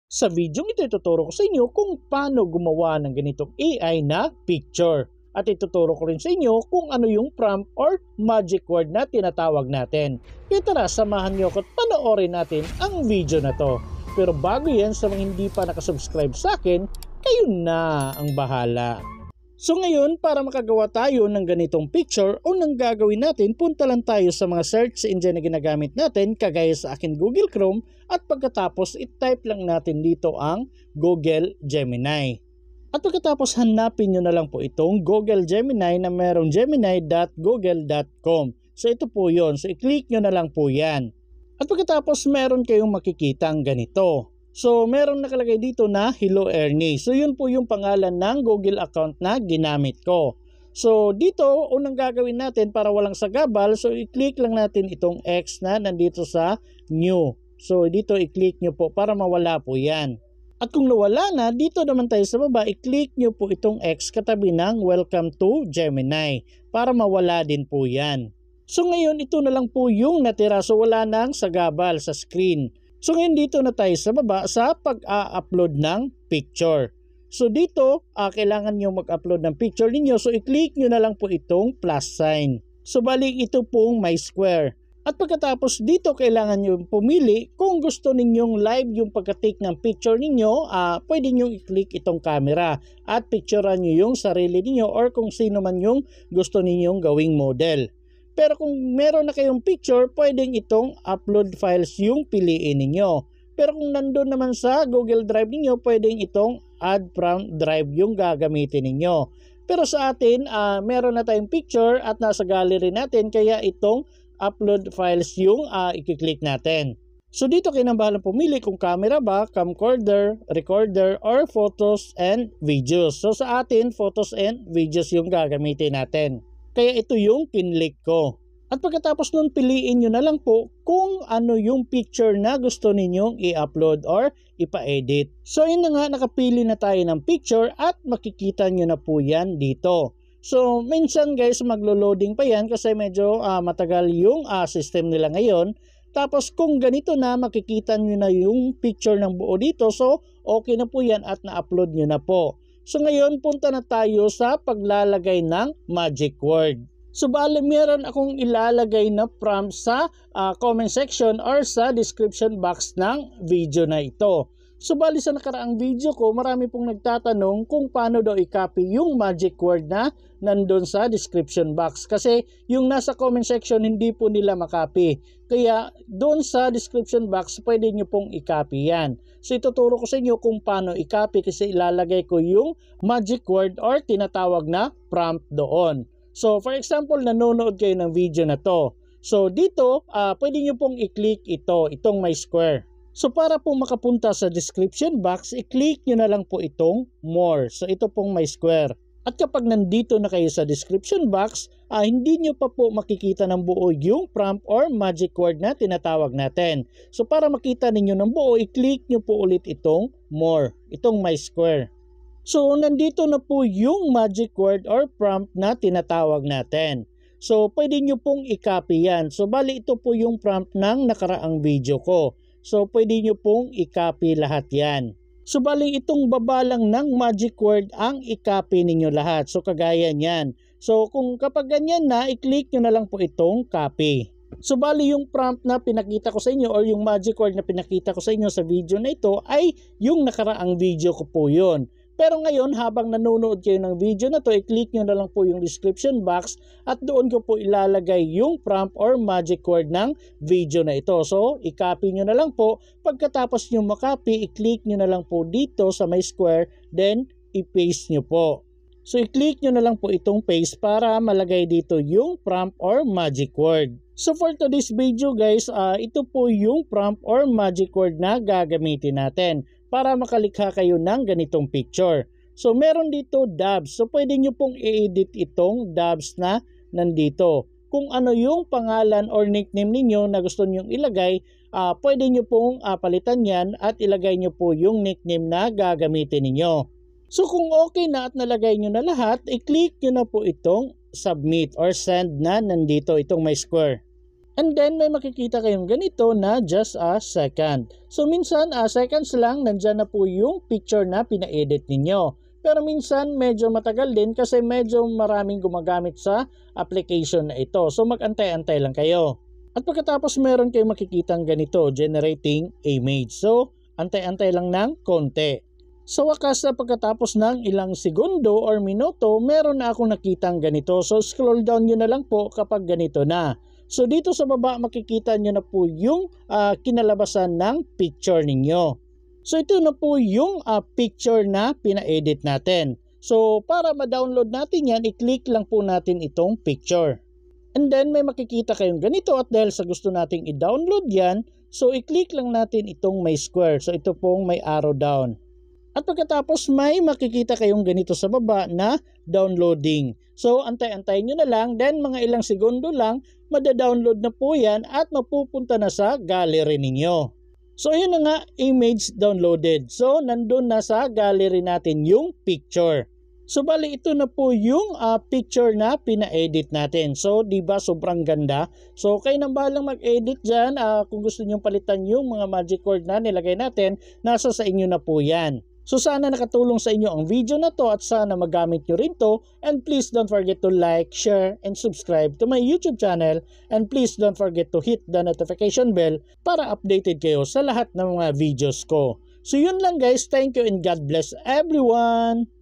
Sa video ito, ituturo ko sa inyo kung paano gumawa ng ganitong AI na picture. At ituturo ko rin sa inyo kung ano yung prompt or magic word na tinatawag natin. Kaya tara, samahan nyo ako at panoorin natin ang video na to. Pero bago yan, sa mga hindi pa nakasubscribe sa akin, kayo na ang bahala. So ngayon, para makagawa tayo ng ganitong picture o nang gagawin natin, punta lang tayo sa mga search engine na ginagamit natin, kagaya sa akin Google Chrome, at pagkatapos i-type lang natin dito ang Google Gemini. At pagkatapos hanapin nyo na lang po itong Google Gemini na merong gemini.google.com. So ito po yon. So i-click nyo na lang po yan. At pagkatapos meron kayong makikitang ganito. So, meron nakalagay dito na Hello Ernie. So, yun po yung pangalan ng Google account na ginamit ko. So, dito, unang gagawin natin para walang sagabal, so i-click lang natin itong X na nandito sa New. So, dito i-click nyo po para mawala po yan. At kung nawala na, dito naman tayo sa baba, i-click nyo po itong X katabi ng Welcome to Gemini para mawala din po yan. So, ngayon, ito na lang po yung natira. So, wala nang sagabal sa screen. So ngayon dito na tayo sa baba sa pag-a-upload ng picture. So dito, kailangan nyo mag-upload ng picture ninyo. So i-click nyo na lang po itong plus sign. So balik ito pong my square. At pagkatapos dito, kailangan nyo pumili kung gusto ninyong live yung pagka-take ng picture ninyo, pwede nyo i-click itong camera at picturean nyo yung sarili ninyo or kung sino man yung gusto ninyong gawing model. Pero kung meron na kayong picture, pwedeng itong upload files yung piliin ninyo. Pero kung nandun naman sa Google Drive ninyo, pwedeng itong add from drive yung gagamitin ninyo. Pero sa atin, meron na tayong picture at nasa gallery natin, kaya itong upload files yung i-click natin. So dito kayo nang bahalang pumili kung camera ba, camcorder, recorder, or photos and videos. So sa atin, photos and videos yung gagamitin natin. Kaya ito yung pinlik ko. At pagkatapos nun, piliin nyo na lang po kung ano yung picture na gusto ninyong i-upload or ipa-edit. So yun na nga, nakapili na tayo ng picture at makikita nyo na po yan dito. So minsan guys, maglo-loading pa yan kasi medyo matagal yung system nila ngayon. Tapos kung ganito na, makikita nyo na yung picture ng buo dito. So okay na po yan at na-upload nyo na po. So ngayon, punta na tayo sa paglalagay ng magic word. So bale, meron akong ilalagay na prompt sa comment section or sa description box ng video na ito. So bali, sa nakaraang video ko, marami pong nagtatanong kung paano daw i-copy yung magic word na nandun sa description box. Kasi yung nasa comment section, hindi po nila makopy. Kaya doon sa description box, pwede nyo pong i-copy yan. So ituturo ko sa inyo kung paano i-copy kasi ilalagay ko yung magic word or tinatawag na prompt doon. So for example, nanonood kayo ng video na to. So dito, pwede nyo pong i-click itong my square. So para po makapunta sa description box, i-click nyo na lang po itong more. So ito pong my square. At kapag nandito na kayo sa description box, hindi nyo pa po makikita ng buo yung prompt or magic word na tinatawag natin. So para makita ninyo ng buo, i-click nyo po ulit itong more, itong my square. So nandito na po yung magic word or prompt na tinatawag natin. So pwede nyo pong i-copy yan. So bali ito po yung prompt ng nakaraang video ko. So pwede nyo pong i-copy lahat yan. So bali itong baba lang ng magic word ang i-copy ninyo lahat. So kagaya niyan. So kung kapag ganyan na, i-click nyo na lang po itong copy. So bali yung prompt na pinakita ko sa inyo or yung magic word na pinakita ko sa inyo sa video na ito ay yung nakaraang video ko po yun. Pero ngayon, habang nanonood kayo ng video na to, i-click nyo na lang po yung description box at doon ko po ilalagay yung prompt or magic word ng video na ito. So, i-copy nyo na lang po. Pagkatapos nyo makopy, i-click nyo na lang po dito sa my square, then i-paste nyo po. So, i-click nyo na lang po itong paste para malagay dito yung prompt or magic word. So, for today's video guys, ito po yung prompt or magic word na gagamitin natin para makalikha kayo ng ganitong picture. So meron dito dabs. So pwede nyo pong i-edit itong dabs na nandito. Kung ano yung pangalan or nickname ninyo na gusto nyong ilagay, pwede nyo pong palitan yan at ilagay nyo po yung nickname na gagamitin ninyo. So kung okay na at nalagay nyo na lahat, i-click nyo na po itong submit or send na nandito itong my square. And then may makikita kayong ganito na just a second. So minsan seconds lang nandyan na po yung picture na pina-edit ninyo. Pero minsan medyo matagal din kasi medyo maraming gumagamit sa application na ito. So mag-antay-antay lang kayo. At pagkatapos meron kayong makikitang ganito, generating image. So antay-antay lang ng konti. Sa wakas na pagkatapos ng ilang segundo or minuto, meron na akong nakitang ganito. So scroll down nyo na lang po kapag ganito na. So dito sa baba makikita nyo na po yung kinalabasan ng picture ninyo. So ito na po yung picture na pina-edit natin. So para ma-download natin yan, i-click lang po natin itong picture. And then may makikita kayong ganito at dahil sa gusto nating i-download yan, so i-click lang natin itong may square. So ito pong may arrow down. At pagkatapos may makikita kayong ganito sa baba na downloading. So antay-antay nyo na lang, then mga ilang segundo lang, mada-download na po yan at mapupunta na sa gallery ninyo. So ayun na nga, image downloaded. So nandun na sa gallery natin yung picture. So bali ito na po yung picture na pina-edit natin. So di ba sobrang ganda? So kayo nang bahalang mag-edit dyan. Kung gusto nyo palitan yung mga magic word na nilagay natin, nasa sa inyo na po yan. So sana nakatulong sa inyo ang video na to at sana magamit nyo rin to. And please don't forget to like, share, and subscribe to my YouTube channel. And please don't forget to hit the notification bell para updated kayo sa lahat ng mga videos ko. So yun lang guys, thank you and God bless everyone!